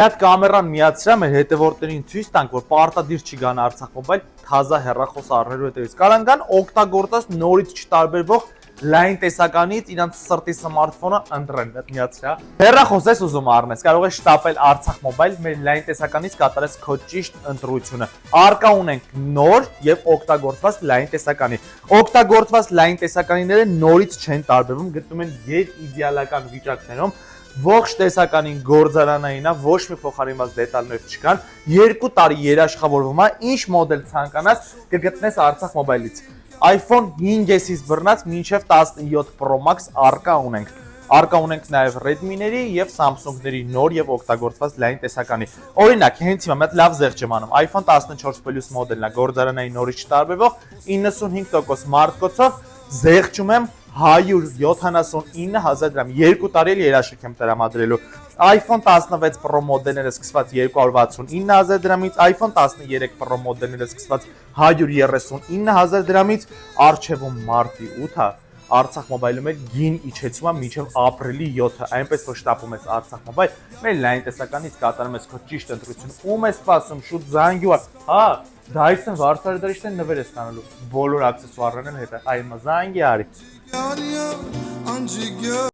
Այդ կամերան միացրամ մեր հետևորդներին ցույց տանք, որ պարտադիր չի գան Արցախ մոբայլ թազա հեռախոս առնելու հետևից։ Կարան գան օգտագործած նորից չտարբերվող լայն տեսականից իրանց սրտի սմարթֆոնը ընտրեն, այդ միացրա։ Հեռախոս ես ուզում առնես, կարող ես շտապել Արցախ մոբայլ մեր լայն տեսականից կատարես քո ճիշտ ընտրությունը։ Արկա ունենք նոր եւ օգտագործված լայն տեսականի։ Օգտագործված լայն տեսականիները նորից չեն տարբերվում, գտնում են իդեալական վիճակներում։ Ողջ տեսականին գործարանային է, ոչ մի փոխարինված դետալներ չկան, 2 տարի երաշխավորվում է, ինչ մոդել ցանկանաս կգտնես Արցախ մոբայլից։ iPhone 5S-ից բռնած մինչև 17 Pro Max արկա ունենք։ Արկա ունենք նաև Redmi-ների եւ Samsung-ների նոր եւ օգտագործված լայն տեսականի։ Օրինակ, հենց հիմա մեծ լավ զեղչ եմ անում, iPhone 14 Plus մոդելն է, գործարանային նորից չտարբերվող 95% մարտկոցով զեղչում եմ 179,000 դրամ, 2 տարի էլ երաշխիք եմ տրամադրելու։ iPhone 16 Pro մոդելները սկսված 269,000 դրամից, iPhone 13 Pro մոդելները սկսված 139,000 դրամից, առջևում մարտի 8-ը Արցախ մոբայլում է գին իջեցում է մինչև ապրիլի 7-ը, այնպես որ շտապում ես Արցախ մոբայլ, մեր լայն տեսականից կատարում ես քո ճիշտ ընտրությունը, ում ես սպասում, շուտ զանգի ու հա, Dyson վարսարդարիչն նվեր է ստանալու, բոլոր աքսեսուարներն հետ, այ մա զանգի արի։